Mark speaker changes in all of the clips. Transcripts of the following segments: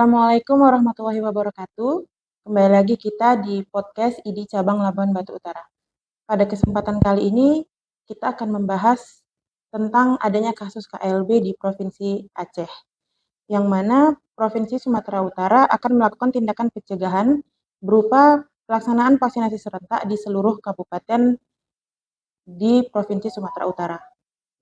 Speaker 1: Assalamualaikum warahmatullahi wabarakatuh. Kembali lagi kita di podcast ID Cabang Labuan Batu Utara. Pada kesempatan kali ini kita akan membahas tentang adanya kasus KLB di Provinsi Aceh, yang mana Provinsi Sumatera Utara akan melakukan tindakan pencegahan berupa pelaksanaan vaksinasi serentak di seluruh kabupaten di Provinsi Sumatera Utara.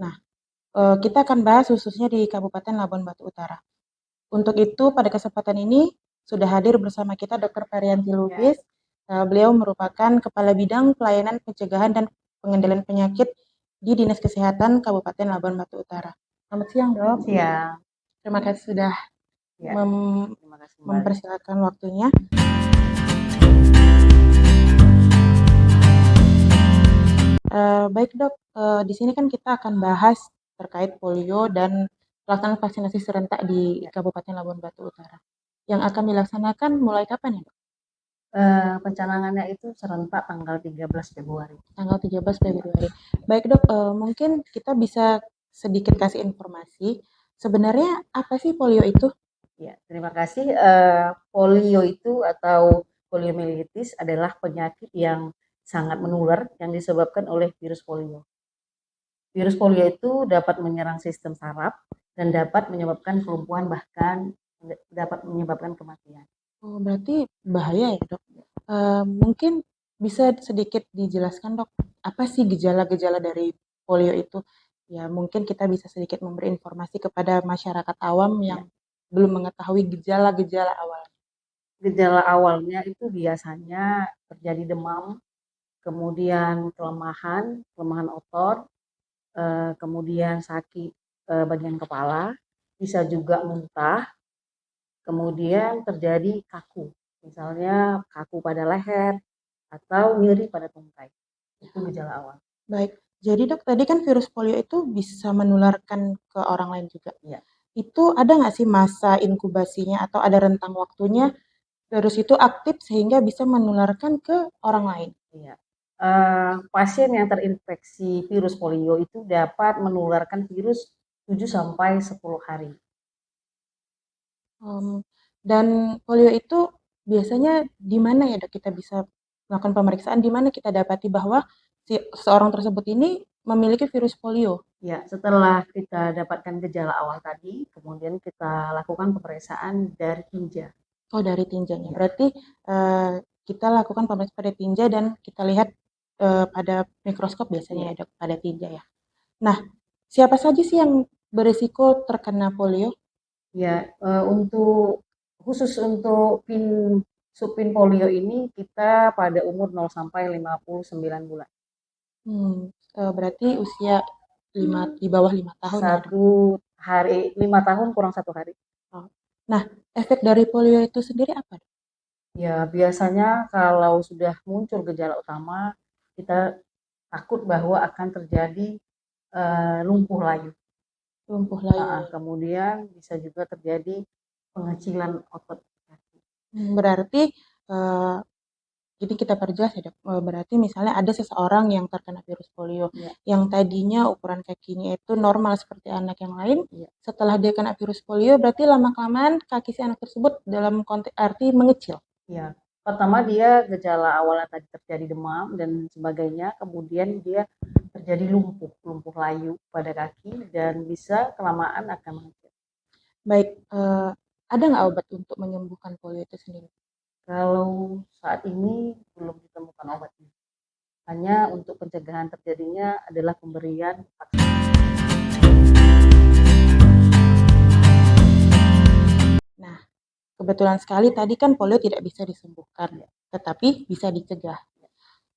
Speaker 1: Nah, kita akan bahas khususnya di Kabupaten Labuan Batu Utara. Untuk itu, pada kesempatan ini sudah hadir bersama kita Dr. Varianti Lubis. Beliau merupakan Kepala Bidang Pelayanan Pencegahan dan Pengendalian Penyakit di Dinas Kesehatan Kabupaten Labuan Batu Utara. Selamat siang, Dok.
Speaker 2: Siang.
Speaker 1: Terima kasih sudah
Speaker 2: Ya, terima kasih kembali.
Speaker 1: mempersilakan waktunya. Baik, Dok. Di sini kan kita akan bahas terkait polio dan pelaksanaan vaksinasi serentak di Kabupaten Labuan Batu Utara. Yang akan dilaksanakan mulai kapan ya, Dok?
Speaker 2: Pencanangannya itu serentak tanggal 13 Februari.
Speaker 1: Tanggal 13 Februari. Baik, Dok, mungkin kita bisa sedikit kasih informasi. Sebenarnya apa sih polio itu?
Speaker 2: Ya, terima kasih. Polio itu atau poliomyelitis adalah penyakit yang sangat menular yang disebabkan oleh virus polio. Virus polio itu dapat menyerang sistem saraf dan dapat menyebabkan kelumpuhan, bahkan dapat menyebabkan kematian.
Speaker 1: Oh, berarti bahaya ya, Dok? Mungkin bisa sedikit dijelaskan, Dok, apa sih gejala-gejala dari polio itu? Ya, mungkin kita bisa sedikit memberi informasi kepada masyarakat awam yang belum mengetahui gejala-gejala awal.
Speaker 2: Gejala awalnya itu biasanya terjadi demam, kemudian kelemahan otot, kemudian sakit bagian kepala, bisa juga muntah, kemudian terjadi kaku, misalnya kaku pada leher atau nyeri pada tungkai. Itu gejala awal.
Speaker 1: Baik, jadi Dok, tadi kan virus polio itu bisa menularkan ke orang lain juga.
Speaker 2: Ya.
Speaker 1: Itu ada nggak sih masa inkubasinya atau ada rentang waktunya virus itu aktif sehingga bisa menularkan ke orang lain?
Speaker 2: Iya. Pasien yang terinfeksi virus polio itu dapat menularkan virus 7 sampai 10 hari.
Speaker 1: Dan polio itu biasanya di mana ya, Dok, kita bisa melakukan pemeriksaan, di mana kita dapati bahwa seorang tersebut ini memiliki virus polio?
Speaker 2: Ya, setelah kita dapatkan gejala awal tadi, kemudian kita lakukan pemeriksaan dari tinja.
Speaker 1: Oh, dari tinjanya. Berarti kita lakukan pemeriksaan pada tinja dan kita lihat pada mikroskop biasanya ya, Dok, pada tinja ya. Nah, siapa saja sih yang berisiko terkena polio?
Speaker 2: Ya, khusus untuk subpin polio ini kita pada umur 0 sampai 59 bulan.
Speaker 1: Berarti usia di bawah 5 tahun ya, Dok?
Speaker 2: 5 tahun kurang 1 hari.
Speaker 1: Oh. Nah, efek dari polio itu sendiri apa, Dok?
Speaker 2: Ya, biasanya kalau sudah muncul gejala utama, kita takut bahwa akan terjadi lumpuh layu.
Speaker 1: Lumpuh layu.
Speaker 2: Kemudian bisa juga terjadi pengecilan otot kaki.
Speaker 1: Berarti jadi kita perjelas ya, Dok. Berarti misalnya ada seseorang yang terkena virus polio, yang tadinya ukuran kakinya itu normal seperti anak yang lain, setelah dia kena virus polio, berarti lama-kelamaan kaki si anak tersebut dalam konteks arti mengecil.
Speaker 2: Ya, pertama dia gejala awalnya tadi terjadi demam dan sebagainya, kemudian dia terjadi lumpuh layu pada kaki dan bisa kelamaan akan mengecil.
Speaker 1: Baik, ada nggak obat untuk menyembuhkan polio itu sendiri?
Speaker 2: Kalau saat ini belum ditemukan obatnya. Hanya untuk pencegahan terjadinya adalah pemberian vaksin.
Speaker 1: Nah, kebetulan sekali tadi kan polio tidak bisa disembuhkan, tetapi bisa dicegah.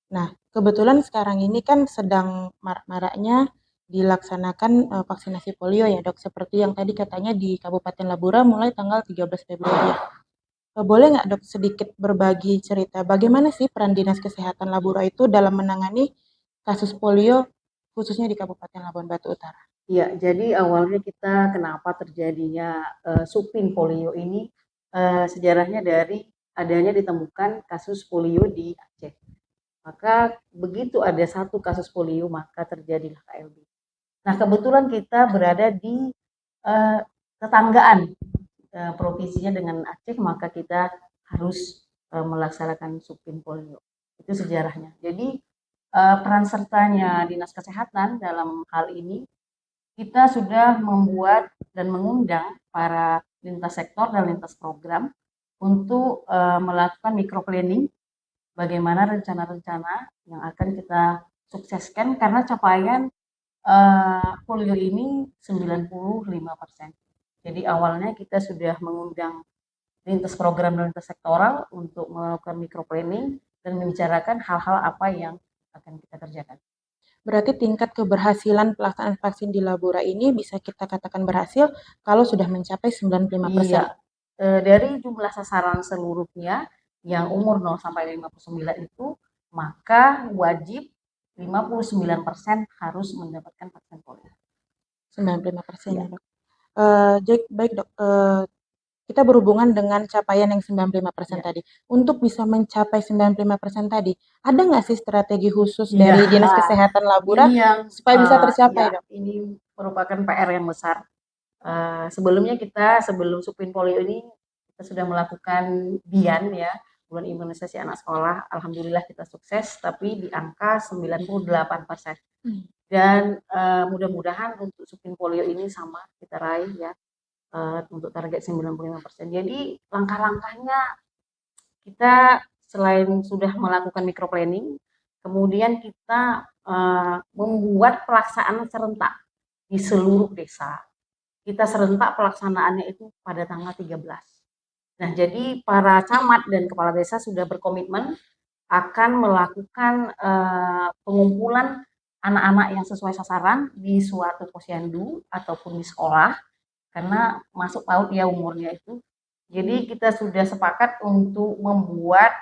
Speaker 1: Nah, kebetulan sekarang ini kan sedang marak-maraknya dilaksanakan vaksinasi polio ya, Dok, seperti yang tadi katanya di Kabupaten Labura mulai tanggal 13 Februari. Boleh nggak, Dok, sedikit berbagi cerita bagaimana sih peran Dinas Kesehatan Labura itu dalam menangani kasus polio khususnya di Kabupaten Labuan Batu Utara?
Speaker 2: Ya, jadi awalnya kita kenapa terjadinya subpin polio ini, sejarahnya dari adanya ditemukan kasus polio di Aceh. Maka begitu ada satu kasus polio, maka terjadilah KLB. Nah, kebetulan kita berada di tetanggaan provinsinya dengan Aceh, maka kita harus melaksanakan subpin polio. Itu sejarahnya. Jadi peran sertanya Dinas Kesehatan dalam hal ini, kita sudah membuat dan mengundang para lintas sektor dan lintas program untuk melakukan microplanning bagaimana rencana-rencana yang akan kita sukseskan karena capaian polio ini 95%. Jadi awalnya kita sudah mengundang lintas program dan lintas sektoral untuk melakukan microplanning dan membicarakan hal-hal apa yang akan kita kerjakan.
Speaker 1: Berarti tingkat keberhasilan pelaksanaan vaksin di Labora ini bisa kita katakan berhasil kalau sudah mencapai 95%.
Speaker 2: Iya, dari jumlah sasaran seluruhnya yang umur 0 sampai 59 itu, maka wajib 59% harus mendapatkan vaksin polio.
Speaker 1: 95%
Speaker 2: Ya.
Speaker 1: ya dok. Baik dok, kita berhubungan dengan capaian yang 95%
Speaker 2: Ya.
Speaker 1: tadi. Untuk bisa mencapai 95% tadi, ada nggak sih strategi khusus
Speaker 2: Ya.
Speaker 1: dari Dinas Kesehatan Labora supaya bisa tercapai dok?
Speaker 2: Ini merupakan PR yang besar. Sebelumnya sebelum subpin polio ini, kita sudah melakukan BIAN ya, bulan imunisasi anak sekolah. Alhamdulillah kita sukses, tapi di angka 98%. Dan mudah-mudahan untuk subpin polio ini sama kita raih ya, untuk target 95%. Jadi langkah-langkahnya kita selain sudah melakukan microplanning, kemudian kita membuat pelaksanaan serentak di seluruh desa. Kita serentak pelaksanaannya itu pada tanggal 13. Nah, jadi para camat dan kepala desa sudah berkomitmen akan melakukan pengumpulan anak-anak yang sesuai sasaran di suatu posyandu ataupun di sekolah, karena masuk PAUD ya umurnya itu. Jadi kita sudah sepakat untuk membuat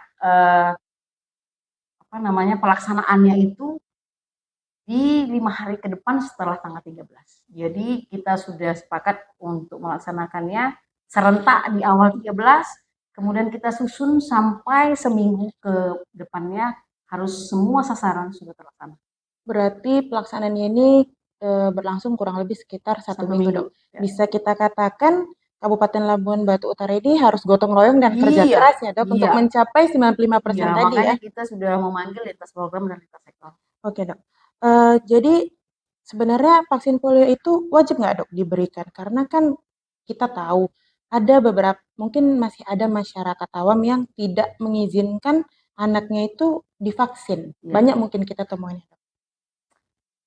Speaker 2: pelaksanaannya itu di 5 hari ke depan setelah tanggal 13. Jadi kita sudah sepakat untuk melaksanakannya serentak di awal 13, kemudian kita susun sampai seminggu ke depannya harus semua sasaran sudah terlaksana.
Speaker 1: Berarti pelaksanaannya ini berlangsung kurang lebih sekitar 1 minggu dok. Ya. Bisa kita katakan Kabupaten Labuan Batu Utara ini harus gotong royong dan kerja keras ya dok untuk mencapai 95% tadi
Speaker 2: makanya
Speaker 1: ya.
Speaker 2: Kita sudah memanggil lintas program dan lintas sektor.
Speaker 1: Oke dok. Jadi sebenarnya vaksin polio itu wajib nggak dok diberikan? Karena kan kita tahu ada beberapa, mungkin masih ada masyarakat awam yang tidak mengizinkan anaknya itu divaksin. Ya. Banyak mungkin kita temuin.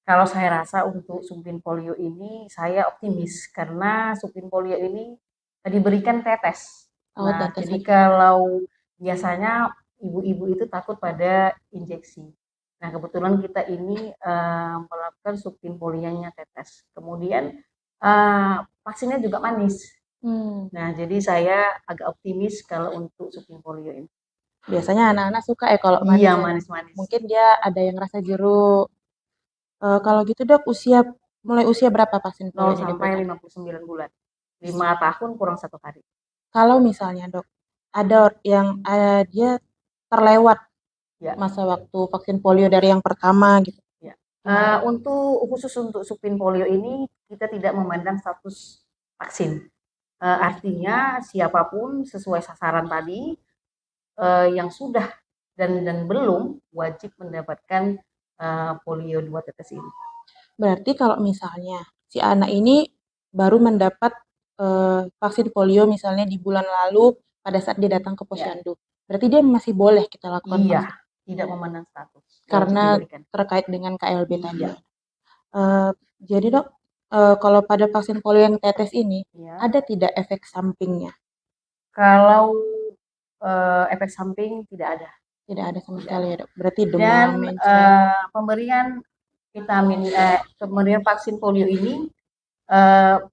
Speaker 2: Kalau saya rasa untuk subpin polio ini saya optimis karena subpin polio ini diberikan tetes. Tetes. Jadi kalau biasanya ibu-ibu itu takut pada injeksi. Nah, kebetulan kita ini melakukan subpin polionya tetes. Kemudian vaksinnya juga manis. Nah, jadi saya agak optimis kalau untuk subpin polio ini.
Speaker 1: Biasanya anak-anak suka ya kalau manis.
Speaker 2: Iya, manis-manis.
Speaker 1: Mungkin dia ada yang rasa jeruk. Kalau gitu dok, mulai usia berapa vaksin polio
Speaker 2: 0 sampai 59 bulan. 5 tahun kurang 1 hari.
Speaker 1: Kalau misalnya dok, ada yang dia terlewat masa waktu vaksin polio dari yang pertama gitu.
Speaker 2: Ya. Khusus untuk subpin polio ini kita tidak memandang status vaksin. Artinya siapapun sesuai sasaran tadi yang sudah dan belum wajib mendapatkan polio 2 tetes ini.
Speaker 1: Berarti kalau misalnya si anak ini baru mendapat vaksin polio misalnya di bulan lalu pada saat dia datang ke posyandu, berarti dia masih boleh kita lakukan
Speaker 2: vaksin? Tidak memandang status.
Speaker 1: Karena terkait dengan KLB tadi. Jadi dok, kalau pada vaksin polio yang tetes ini, ada tidak efek sampingnya?
Speaker 2: Kalau efek samping tidak ada.
Speaker 1: Tidak ada sama sekali ya dok. Berarti demam.
Speaker 2: Dan pemberian pemberian vaksin polio ini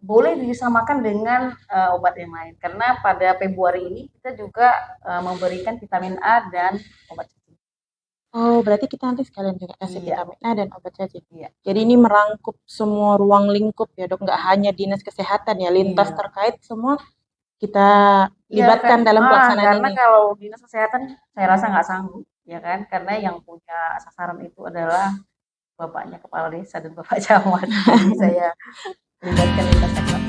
Speaker 2: boleh disamakan dengan obat yang lain. Karena pada Februari ini kita juga memberikan vitamin A dan obat cacing.
Speaker 1: Oh, berarti kita nanti sekalian juga kasih vitamin A dan obat cacing. Jadi ini merangkup semua ruang lingkup ya dok, nggak hanya Dinas Kesehatan ya, lintas terkait semua kita libatkan dalam pelaksanaan
Speaker 2: karena ini. Kalau Dinas Kesehatan saya rasa nggak sanggup ya kan, karena yang punya sasaran itu adalah bapaknya kepala desa dan bapak camat. Jadi saya libatkan lintas sektor.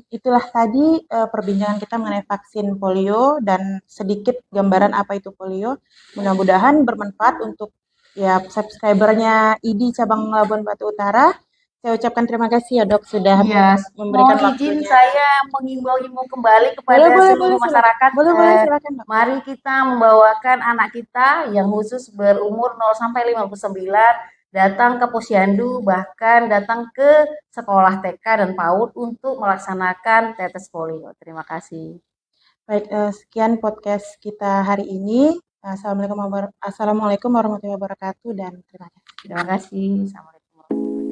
Speaker 1: Itulah tadi perbincangan kita mengenai vaksin polio dan sedikit gambaran apa itu polio. Mudah-mudahan bermanfaat untuk ya subscribernya ID cabang Labuan Batu Utara. Saya ucapkan terima kasih ya dok sudah
Speaker 2: Iya,
Speaker 1: memberikan
Speaker 2: mohon izin
Speaker 1: waktunya.
Speaker 2: saya mengimbau-imbau kembali
Speaker 1: Boleh,
Speaker 2: kepada
Speaker 1: boleh, boleh
Speaker 2: seluruh
Speaker 1: silakan.
Speaker 2: masyarakat.
Speaker 1: Boleh, boleh silakan dok.
Speaker 2: Mari kita membawakan anak kita yang khusus berumur 0 sampai 59 datang ke posyandu, bahkan datang ke sekolah TK dan PAUD untuk melaksanakan tetes polio. Terima kasih.
Speaker 1: Baik, sekian podcast kita hari ini. Assalamualaikum warahmatullahi wabarakatuh dan terima kasih.
Speaker 2: Terima kasih. Assalamualaikum.